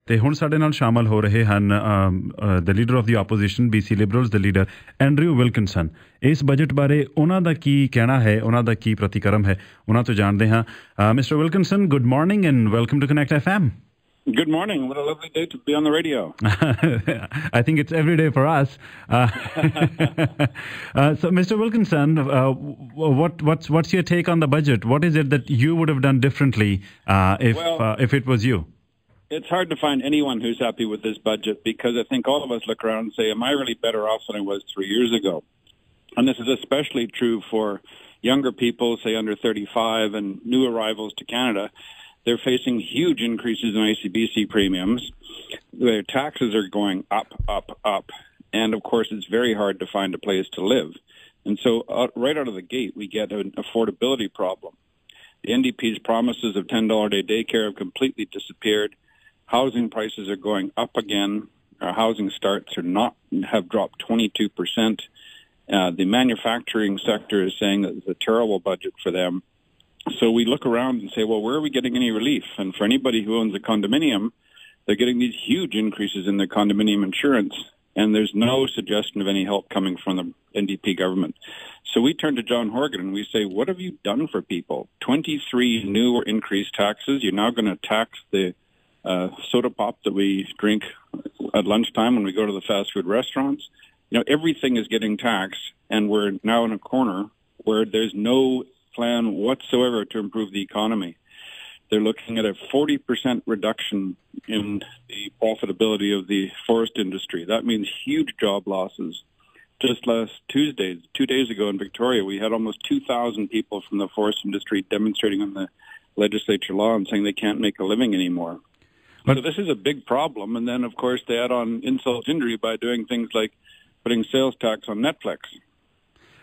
ਤੇ ਹੁਣ ਸਾਡੇ ਨਾਲ ਸ਼ਾਮਲ ਹੋ ਰਹੇ ਹਨ ਦ leader of the opposition BC liberals ਦੇ ਲੀਡਰ ਐਂਡਰਿਊ ਵਿਲਕਿਨਸਨ। ਇਸ ਬਜਟ ਬਾਰੇ ਉਹਨਾਂ ਦਾ ਕੀ ਕਹਿਣਾ ਹੈ, ਉਹਨਾਂ ਦਾ ਕੀ ਪ੍ਰਤੀਕਰਮ ਹੈ, ਉਹਨਾਂ ਤੋਂ ਜਾਣਦੇ ਹਾਂ। Mr Wilkinson, good morning and welcome to Connect FM. Good morning. What a lovely day to be on the radio. I think it's every day for us. So, Mr. Wilkinson, what's your take on the budget? What is it that you would have done differently if it was you? It's hard to find anyone who's happy with this budget because I think all of us look around and say, am I really better off than I was 3 years ago? And this is especially true for younger people, say under 35, and new arrivals to Canada. They're facing huge increases in ICBC premiums. Their taxes are going up, up, up. And, of course, it's very hard to find a place to live. And so right out of the gate, we get an affordability problem. The NDP's promises of $10 a day daycare have completely disappeared. Housing prices are going up again. Our housing starts have dropped 22%. The manufacturing sector is saying that it's a terrible budget for them. So we look around and say, well, where are we getting any relief? And for anybody who owns a condominium, they're getting these huge increases in their condominium insurance, and there's no suggestion of any help coming from the NDP government. So we turn to John Horgan and we say, what have you done for people? 23 new or increased taxes. You're now going to tax the soda pop that we drink at lunchtime when we go to the fast food restaurants. You know, everything is getting taxed, and we're now in a corner where there's no plan whatsoever to improve the economy. They're looking at a 40% reduction in the profitability of the forest industry. That means huge job losses. Just last Tuesday, 2 days ago in Victoria, we had almost 2,000 people from the forest industry demonstrating on the legislature lawn saying they can't make a living anymore. So this is a big problem. And then, of course, they add on insult to injury by doing things like putting sales tax on Netflix.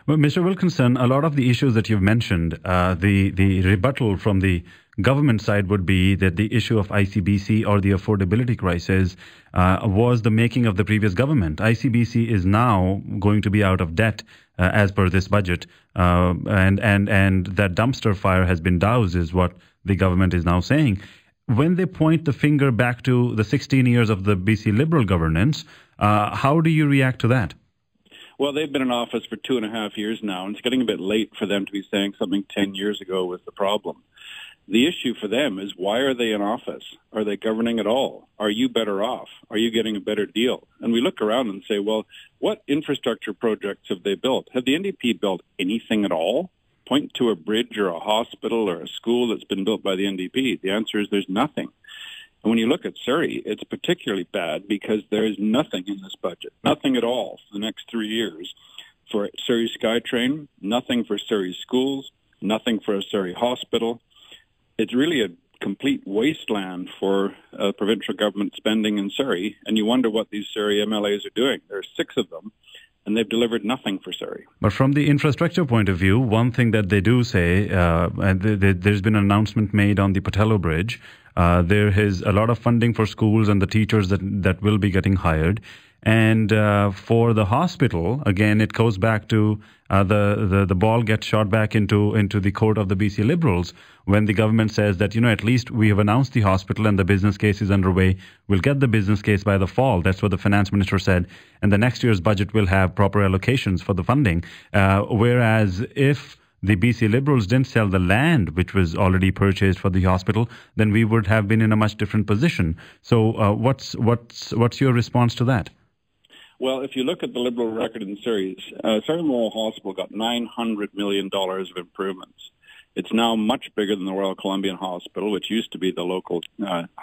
Well, Mr. Wilkinson, a lot of the issues that you've mentioned, the rebuttal from the government side would be that the issue of ICBC or the affordability crisis was the making of the previous government. ICBC is now going to be out of debt as per this budget, and that dumpster fire has been doused is what the government is now saying. When they point the finger back to the 16 years of the BC Liberal governance, how do you react to that? Well, they've been in office for 2.5 years now, and it's getting a bit late for them to be saying something 10 years ago was the problem. The issue for them is, why are they in office? Are they governing at all? Are you better off? Are you getting a better deal? And we look around and say, well, what infrastructure projects have they built? Have the NDP built anything at all? Point to a bridge or a hospital or a school that's been built by the NDP. The answer is there's nothing. And when you look at Surrey, it's particularly bad because there is nothing in this budget, nothing at all for the next 3 years for Surrey SkyTrain, nothing for Surrey schools, nothing for a Surrey hospital. It's really a complete wasteland for provincial government spending in Surrey, and you wonder what these Surrey MLAs are doing. There are 6 of them, and they've delivered nothing for Surrey. But from the infrastructure point of view, one thing that they do say, and there's been an announcement made on the Patello Bridge. There is a lot of funding for schools and the teachers that will be getting hired. And for the hospital, again, it goes back to the ball gets shot back into the court of the BC Liberals when the government says that, at least we have announced the hospital and the business case is underway. We'll get the business case by the fall. That's what the finance minister said. And the next year's budget will have proper allocations for the funding. Whereas if the BC Liberals didn't sell the land, which was already purchased for the hospital, then we would have been in a much different position. So what's your response to that? Well, if you look at the Liberal record in Surrey, Sver Wala Hospital got $900 million of improvements. It's now much bigger than the Royal Columbian Hospital, which used to be the local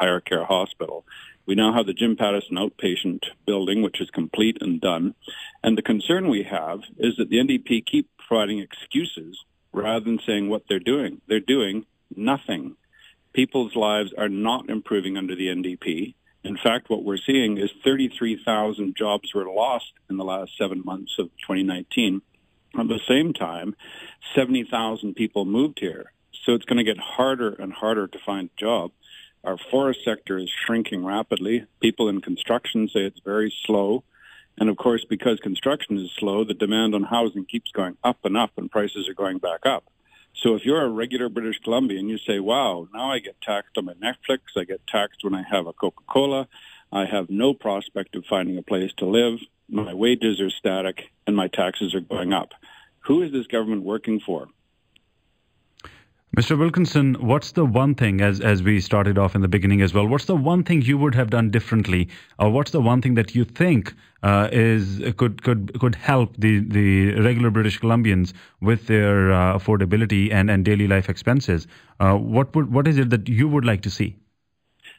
higher care hospital. We now have the Jim Pattison outpatient building, which is complete and done. And the concern we have is that the NDP keep providing excuses rather than saying what they're doing. They're doing nothing. People's lives are not improving under the NDP. In fact, what we're seeing is 33,000 jobs were lost in the last 7 months of 2019. At the same time, 70,000 people moved here. So it's going to get harder and harder to find a job. Our forest sector is shrinking rapidly. People in construction say it's very slow. And of course, because construction is slow, the demand on housing keeps going up and prices are going back up. So if you're a regular British Columbian, you say, wow, now I get taxed on my Netflix, I get taxed when I have a Coca-Cola, I have no prospect of finding a place to live, my wages are static, and my taxes are going up. Who is this government working for? Mr. Wilkinson, what's the one thing, as we started off in the beginning as well, what's the one thing you would have done differently, or what's the one thing that you think could help the regular British Columbians with their affordability and daily life expenses? What is it that you would like to see?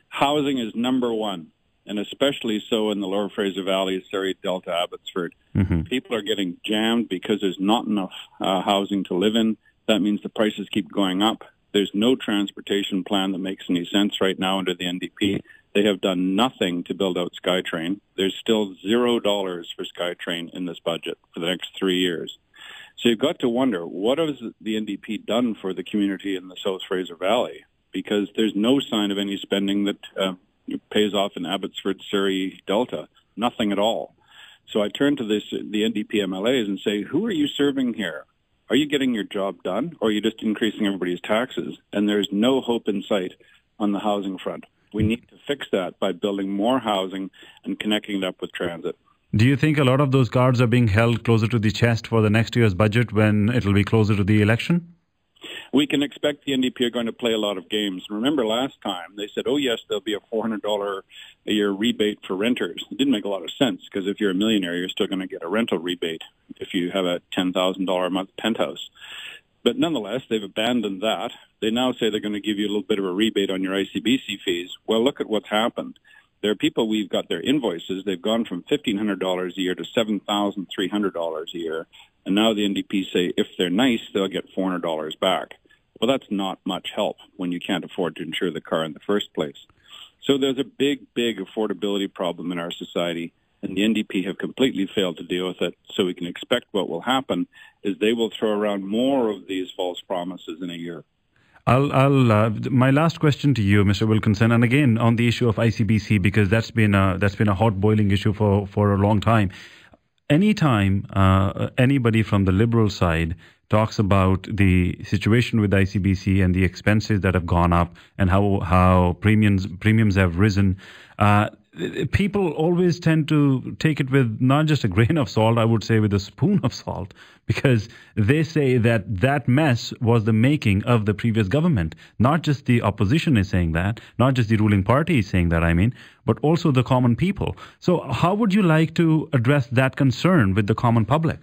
Housing is number one, and especially so in the Lower Fraser Valley, Surrey, Delta, Abbotsford. Mm-hmm. People are getting jammed because there's not enough housing to live in. That means the prices keep going up. There's no transportation plan that makes any sense right now under the NDP. They have done nothing to build out SkyTrain. There's still $0 for SkyTrain in this budget for the next 3 years. So you've got to wonder, what has the NDP done for the community in the South Fraser Valley? Because there's no sign of any spending that pays off in Abbotsford, Surrey, Delta. Nothing at all. So I turn to the NDP MLAs and say, who are you serving here? Are you getting your job done, or are you just increasing everybody's taxes? And there's no hope in sight on the housing front. We need to fix that by building more housing and connecting it up with transit. Do you think a lot of those cards are being held closer to the chest for the next year's budget when it'll be closer to the election? We can expect the NDP are going to play a lot of games. Remember last time they said, oh, yes, there'll be a $400 a year rebate for renters. It didn't make a lot of sense because if you're a millionaire, you're still going to get a rental rebate if you have a $10,000 a month penthouse. But nonetheless, they've abandoned that. They now say they're going to give you a little bit of a rebate on your ICBC fees. Well, look at what's happened. There are people, we've got their invoices. They've gone from $1,500 a year to $7,300 a year. And now the NDP say if they're nice, they'll get $400 back. Well, that's not much help when you can't afford to insure the car in the first place. So there's a big, big affordability problem in our society, and the NDP have completely failed to deal with it. So we can expect what will happen is they will throw around more of these false promises in a year. My last question to you, Mr. Wilkinson, and again on the issue of ICBC, because that's been a hot boiling issue for a long time. Anytime anybody from the Liberal side talks about the situation with ICBC and the expenses that have gone up and how premiums have risen, people always tend to take it with not just a grain of salt, I would say with a spoon of salt, because they say that mess was the making of the previous government. Not just the opposition is saying that, not just the ruling party is saying that, but also the common people. So how would you like to address that concern with the common public?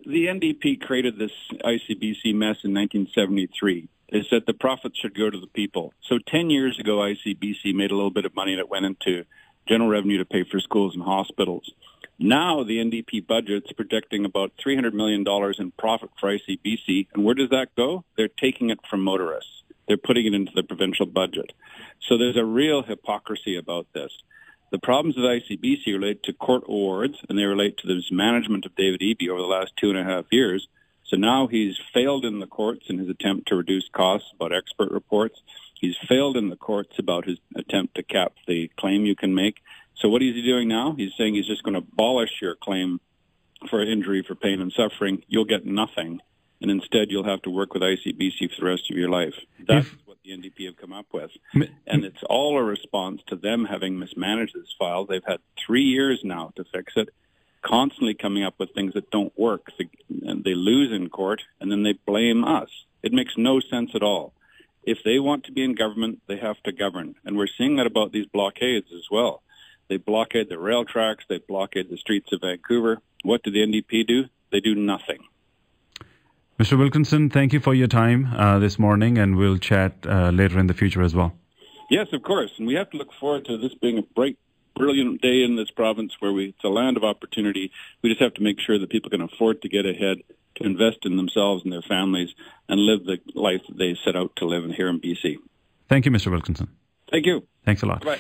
The NDP created this ICBC mess in 1973. They said the profits should go to the people. So 10 years ago, ICBC made a little bit of money and it went into general revenue to pay for schools and hospitals. Now the NDP budget's projecting about $300 million in profit for ICBC. And where does that go? They're taking it from motorists. They're putting it into the provincial budget. So there's a real hypocrisy about this. The problems with ICBC relate to court awards, and they relate to the mismanagement of David Eby over the last 2.5 years. So now he's failed in the courts in his attempt to reduce costs about expert reports. He's failed in the courts about his attempt to cap the claim you can make. So what is he doing now? He's saying he's just going to abolish your claim for injury, for pain and suffering. You'll get nothing. And instead, you'll have to work with ICBC for the rest of your life. That's what the NDP have come up with. And it's all a response to them having mismanaged this file. They've had 3 years now to fix it, constantly coming up with things that don't work. And they lose in court, and then they blame us. It makes no sense at all. If they want to be in government, they have to govern. And we're seeing that about these blockades as well. They blockade the rail tracks. They blockade the streets of Vancouver. What do the NDP do? They do nothing. Mr. Wilkinson, thank you for your time this morning, and we'll chat later in the future as well. Yes, of course. And we have to look forward to this being a bright, brilliant day in this province where it's a land of opportunity. We just have to make sure that people can afford to get ahead, to invest in themselves and their families, and live the life that they set out to live here in BC. Thank you, Mr. Wilkinson. Thank you. Thanks a lot. Bye.